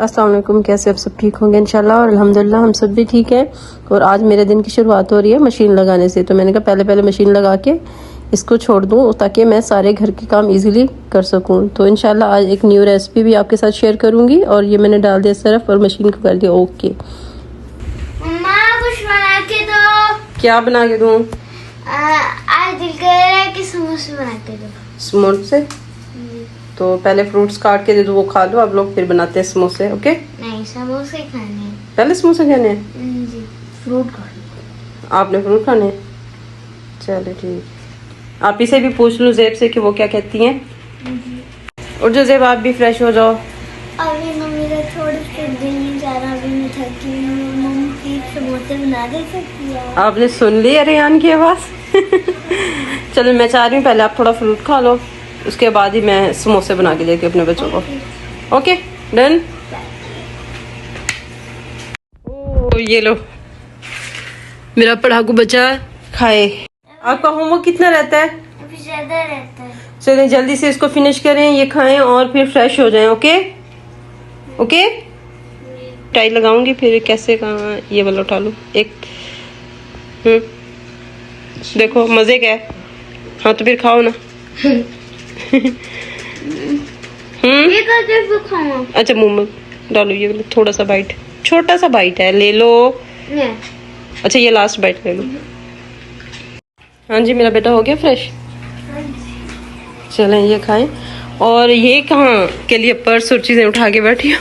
अस्सलाम वालेकुम। कैसे आप सब ठीक होंगे इंशाल्लाह, और अल्हम्दुलिल्लाह हम सब भी ठीक हैं। और आज मेरे दिन की शुरुआत हो रही है मशीन लगाने से। तो मैंने कहा पहले मशीन लगा के इसको छोड़ दूं ताकि मैं सारे घर के काम इजीली कर सकूं। तो इंशाल्लाह आज एक न्यू रेसिपी भी आपके साथ शेयर करूंगी। और ये मैंने डाल दिया सरफ और मशीन को कर दिया ओके। मम्मा कुछ बना के दो। क्या बना के दूं? आज दिल कर रहा है कि समोसे बना के दो। समोसे? तो पहले फ्रूट्स काट के दे दो, वो खा लो। आप लोग फिर बनाते हैं समोसे। ओके, नहीं समोसे खाने हैं। पहले समोसे खाने हैं? जी फ्रूट खाने। आपने फ्रूट खाने हैं? चलो ठीक। आप ही से भी पूछ लूँ ज़ेब से कि वो क्या कहती हैं। और जो ज़ेब आप भी फ्रेश हो जाओ। अभी मम्मी का थोड़ी सी दिल नहीं जा रहा, अभी मैं थकी हूँ। मम्मी प्लीज समोसे बना दे सकती है? आपने सुन ली रेहान की आवाज़? चलो मैं चाह रही हूँ पहले आप थोड़ा फ्रूट खा लो, उसके बाद ही मैं समोसे बना के देती हूँ अपने बच्चों को। Okay done. ओ ये लो मेरा पढ़ाकू बच्चा खाए। आपका होमवर्क कितना रहता है? अभी ज्यादा रहता है। चलिए जल्दी से इसको फिनिश करें, ये खाएं और फिर फ्रेश हो जाएं। Okay okay. टाई लगाऊंगी फिर कैसे कहाँ ये वाला उठा लो एक। देखो मजे का है। हाँ तो फिर खाओ ना। ये कैसे खाऊं? अच्छा मुंह में डालो ये वाला, थोड़ा सा बाइट, छोटा सा बाइट है, ले लो। अच्छा ये लास्ट बाइट ले लो। हाँ जी मेरा बेटा हो गया फ्रेश। चलें ये खाएं। और ये कहाँ के लिए पर्स और चीजें उठा के बैठी हो?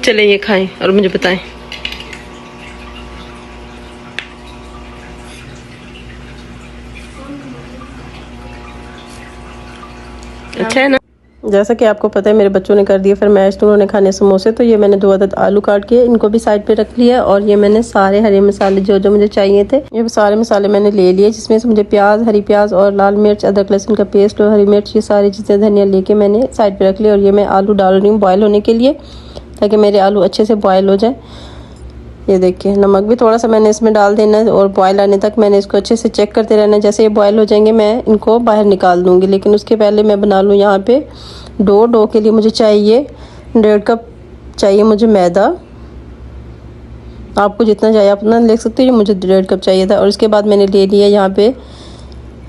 चलें ये खाएं और मुझे बताएं। अच्छा है ना? जैसा कि आपको पता है मेरे बच्चों ने कर दिया फरमाइश, तो उन्होंने खाने समोसे। तो ये मैंने 2 अदद आलू काट के इनको भी साइड पे रख लिया। और ये मैंने सारे हरे मसाले जो जो मुझे चाहिए थे, ये सारे मसाले मैंने ले लिए, जिसमें से मुझे प्याज, हरी प्याज और लाल मिर्च, अदरक लहसुन का पेस्ट और हरी मिर्च, ये सारी चीज़ें धनिया लेके मैंने साइड पे रख लिया। और ये मैं आलू डाल रही हूँ बॉयल होने के लिए, ताकि मेरे आलू अच्छे से बॉयल हो जाए। ये देखिए नमक भी थोड़ा सा मैंने इसमें डाल देना है और बॉयल आने तक मैंने इसको अच्छे से चेक करते रहना है। जैसे ये बॉयल हो जाएंगे मैं इनको बाहर निकाल दूंगी, लेकिन उसके पहले मैं बना लूँ यहाँ पे डो के लिए मुझे चाहिए 1.5 कप चाहिए मुझे मैदा। आपको जितना चाहिए आप उतना ले सकते हो, मुझे 1.5 कप चाहिए था। और उसके बाद मैंने ले लिया यहाँ पे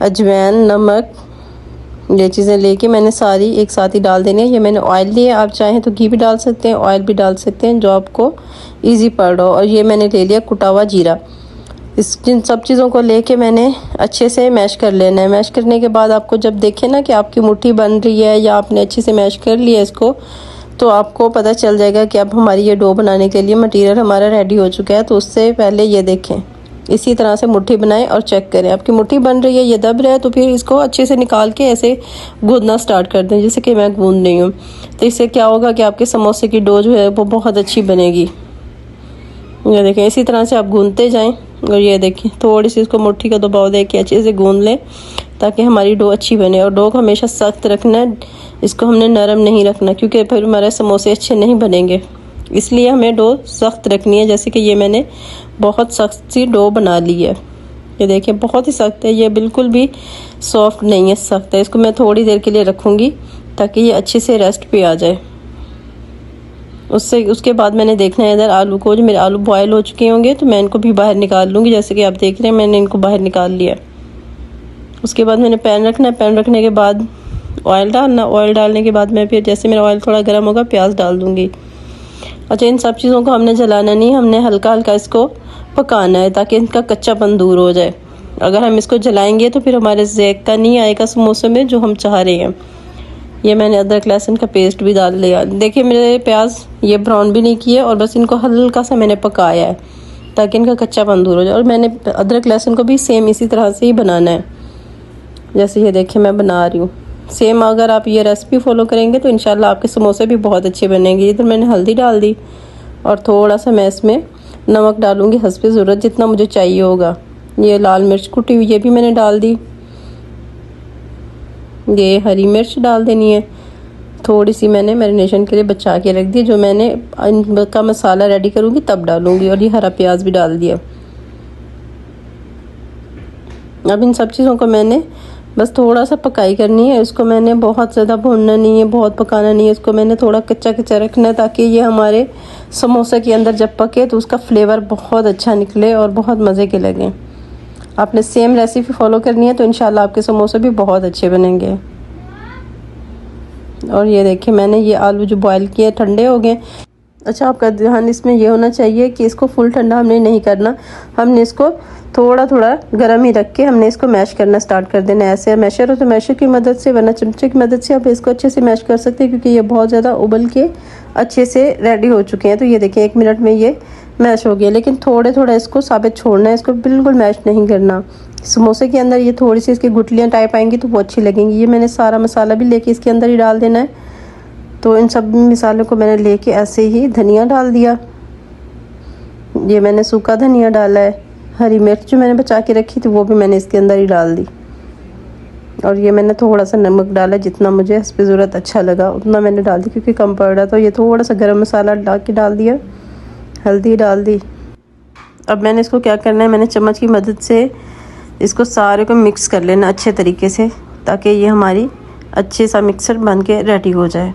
अजवाइन, नमक, ये चीज़ें लेके मैंने सारी एक साथ ही डाल देनी है। ये मैंने ऑयल लिया, आप चाहें तो घी भी डाल सकते हैं, ऑयल भी डाल सकते हैं, जो आपको इजी पड़ रहा हो। और ये मैंने ले लिया कुटा हुआ जीरा। जिन सब चीज़ों को लेके मैंने अच्छे से मैश कर लेना है। मैश करने के बाद आपको जब देखें ना कि आपकी मुट्ठी बन रही है या आपने अच्छे से मैश कर लिया इसको, तो आपको पता चल जाएगा कि अब हमारी ये डो बनाने के लिए मटेरियल हमारा रेडी हो चुका है। तो उससे पहले ये देखें, इसी तरह से मुट्ठी बनाएं और चेक करें आपकी मुट्ठी बन रही है, ये दब रहा है, तो फिर इसको अच्छे से निकाल के ऐसे गूंदना स्टार्ट कर दें, जैसे कि मैं गूंद रही हूँ। तो इससे क्या होगा कि आपके समोसे की डो जो है वो बहुत अच्छी बनेगी। ये देखें इसी तरह से आप गूंदते जाएं। और ये देखिए थोड़ी सी इसको मुट्ठी का दबाव दे के अच्छे से गूंद लें, ताकि हमारी डो अच्छी बने। और डो को हमेशा सख्त रखना है, इसको हमने नरम नहीं रखना, क्योंकि फिर हमारे समोसे अच्छे नहीं बनेंगे। इसलिए हमें डो सख्त रखनी है। जैसे कि ये मैंने बहुत सख्त सी डो बना ली है। ये देखिए बहुत ही सख्त है, ये बिल्कुल भी सॉफ्ट नहीं है, सख्त है। इसको मैं थोड़ी देर के लिए रखूँगी ताकि ये अच्छे से रेस्ट पे आ जाए। उसके बाद मैंने देखना है इधर आलू को, जो मेरे आलू बॉयल हो चुके होंगे तो मैं इनको भी बाहर निकाल लूँगी। जैसे कि आप देख रहे हैं मैंने इनको बाहर निकाल लिया। उसके बाद मैंने पैन रखना है, पैन रखने के बाद ऑयल डालना, ऑयल डालने के बाद मैं फिर जैसे मेरा ऑयल थोड़ा गर्म होगा प्याज डाल दूँगी। अच्छा इन सब चीज़ों को हमने जलाना नहीं, हमने हल्का हल्का इसको पकाना है ताकि इनका कच्चापन दूर हो जाए। अगर हम इसको जलाएँगे तो फिर हमारे ज़ायका नहीं आएगा समोसे में जो हम चाह रहे हैं। ये मैंने अदरक लहसुन का पेस्ट भी डाल लिया। देखिए मेरे प्याज ये ब्राउन भी नहीं किए और बस इनको हल्का सा मैंने पकाया है ताकि इनका कच्चापन दूर हो जाए। और मैंने अदरक लहसुन को भी सेम इसी तरह से ही बनाना है, जैसे ये देखिए मैं बना रही हूँ। सेम अगर आप ये रेसिपी फॉलो करेंगे तो इंशाल्लाह आपके समोसे भी बहुत अच्छे बनेंगे। इधर मैंने हल्दी डाल दी और थोड़ा सा मैं इसमें नमक डालूँगी हस्बे ज़रूरत, जितना मुझे चाहिए होगा। ये लाल मिर्च कुटी हुई ये भी मैंने डाल दी। ये हरी मिर्च डाल देनी है, थोड़ी सी मैंने मैरिनेशन के लिए बचा के रख दी, जो मैंने इनका मसाला रेडी करूँगी तब डालूँगी। और ये हरा प्याज भी डाल दिया। अब इन सब चीज़ों को मैंने बस थोड़ा सा पकाई करनी है इसको। मैंने बहुत ज़्यादा भूनना नहीं है, बहुत पकाना नहीं है इसको। मैंने थोड़ा कच्चा कच्चा रखना है ताकि ये हमारे समोसे के अंदर जब पके तो उसका फ्लेवर बहुत अच्छा निकले और बहुत मज़े के लगे। आपने सेम रेसिपी फॉलो करनी है तो इंशाल्लाह आपके समोसे भी बहुत अच्छे बनेंगे। और ये देखिए मैंने ये आलू जो बॉयल किए ठंडे हो गए। अच्छा, आपका ध्यान इसमें ये होना चाहिए कि इसको फुल ठंडा हमने नहीं करना, हमने इसको थोड़ा थोड़ा गर्म ही रख के हमने इसको मैश करना स्टार्ट कर देना है। ऐसे मैशर हो तो मैशर की मदद से, वरना चमचे की मदद से आप इसको अच्छे से मैश कर सकते हैं, क्योंकि ये बहुत ज़्यादा उबल के अच्छे से रेडी हो चुके हैं। तो ये देखिए 1 मिनट में ये मैश हो गया, लेकिन थोड़े थोड़ा इसको साबित छोड़ना है, इसको बिल्कुल मैश नहीं करना। समोसे के अंदर ये थोड़ी सी इसकी गुठलियाँ टाइप आएंगी तो वो अच्छी लगेंगी। ये मैंने सारा मसाला भी लेके इसके अंदर ही डाल देना है। तो इन सब मसालों को मैंने लेके ऐसे ही धनिया डाल दिया, ये मैंने सूखा धनिया डाला है, हरी मिर्च जो मैंने बचा के रखी थी वो भी मैंने इसके अंदर ही डाल दी, और ये मैंने थोड़ा सा नमक डाला, जितना मुझे इस पर ज़रूरत अच्छा लगा उतना मैंने डाल दी, क्योंकि कम पड़ रहा। तो ये थोड़ा सा गरम मसाला डाल दिया, हल्दी डाल दी। अब मैंने इसको क्या करना है, मैंने चम्मच की मदद से इसको सारे को मिक्स कर लेना अच्छे तरीके से, ताकि ये हमारी अच्छे सा मिक्सर बन के रेडी हो जाए।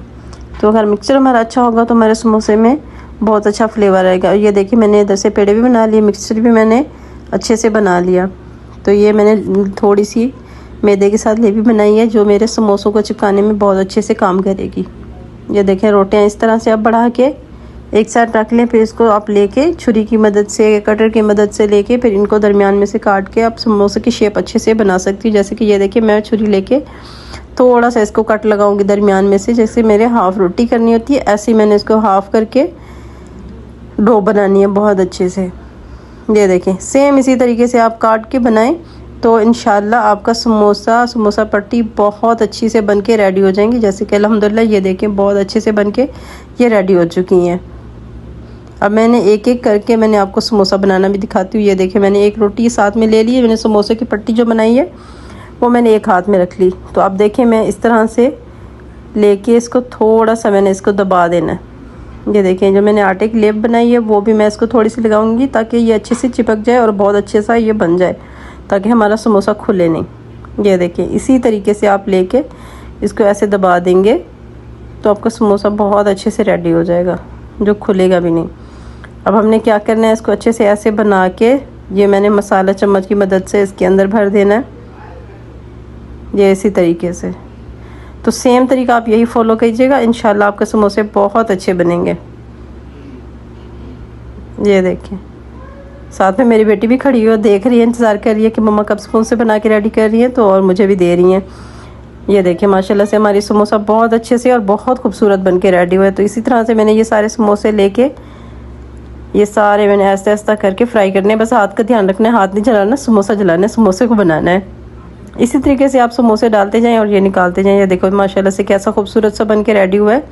तो अगर मिक्सर हमारा अच्छा होगा तो हमारे समोसे में बहुत अच्छा फ्लेवर आएगा। और ये देखिए मैंने इधर से पेड़े भी बना लिए, मिक्सर भी मैंने अच्छे से बना लिया। तो ये मैंने थोड़ी सी मैदे के साथ लेवी बनाई है, जो मेरे समोसों को चिपकाने में बहुत अच्छे से काम करेगी। ये देखें रोटियां इस तरह से आप बढ़ा के एक साइड रख लें, फिर इसको आप लेके छुरी की मदद से, कटर की मदद से लेके फिर इनको दरमियान में से काट के आप समोसे की शेप अच्छे से बना सकती हूँ। जैसे कि ये देखिए मैं छुरी लेके थोड़ा सा इसको कट लगाऊंगी दरमियान में से, जैसे मेरे हाफ रोटी करनी होती है ऐसे ही मैंने इसको हाफ करके डो बनानी है बहुत अच्छे से। ये देखें सेम इसी तरीके से आप काट के बनाएं तो इंशाल्लाह आपका समोसा पट्टी बहुत अच्छी से बन के रेडी हो जाएंगी। जैसे कि अल्हम्दुलिल्लाह ये देखें बहुत अच्छे से बन के ये रेडी हो चुकी हैं। अब मैंने एक एक करके मैंने आपको समोसा बनाना भी दिखाती हूँ। ये देखें मैंने एक रोटी साथ में ले ली है, मैंने समोसे की पट्टी जो बनाई है वो मैंने एक हाथ में रख ली। तो आप देखें मैं इस तरह से लेके इसको थोड़ा सा मैंने इसको दबा देना है। ये देखें जो मैंने आटे की लेप बनाई है वो भी मैं इसको थोड़ी सी लगाऊंगी ताकि ये अच्छे से चिपक जाए और बहुत अच्छे सा ये बन जाए, ताकि हमारा समोसा खुले नहीं। ये देखें इसी तरीके से आप लेके इसको ऐसे दबा देंगे तो आपका समोसा बहुत अच्छे से रेडी हो जाएगा, जो खुलेगा भी नहीं। अब हमने क्या करना है, इसको अच्छे से ऐसे बना के ये मैंने मसाला चम्मच की मदद से इसके अंदर भर देना है, ये इसी तरीके से। तो सेम तरीका आप यही फॉलो कीजिएगा, इंशाल्लाह आपके समोसे बहुत अच्छे बनेंगे। ये देखें साथ में मेरी बेटी भी खड़ी हो देख रही है, इंतज़ार कर रही है कि मम्मा कब समोसे बना के रेडी कर रही हैं, तो और मुझे भी दे रही हैं। ये देखिए माशाल्लाह से हमारी समोसा बहुत अच्छे से और बहुत खूबसूरत बन के रेडी हुआ है। तो इसी तरह से मैंने ये सारे समोसे लेके ये सारे मैंने ऐसा ऐसा करके फ्राई करने हैं। बस हाथ का ध्यान रखना है, हाथ नहीं जलाना, समोसा जलाना है, समोसे को बनाना है। इसी तरीके से आप समोसे डालते जाएं और ये निकालते जाएं। ये देखो माशाल्लाह से कैसा खूबसूरत सा बन के रेडी हुआ है।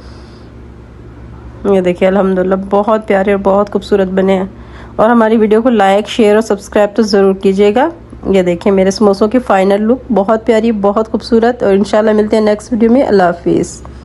ये देखिए अल्हम्दुलिल्लाह बहुत प्यारे और बहुत खूबसूरत बने हैं। और हमारी वीडियो को लाइक शेयर और सब्सक्राइब तो ज़रूर कीजिएगा। ये देखिए मेरे समोसों की फ़ाइनल लुक बहुत प्यारी, बहुत खूबसूरत। और इंशाल्लाह मिलते हैं नेक्स्ट वीडियो में। अल्लाह हाफिज़।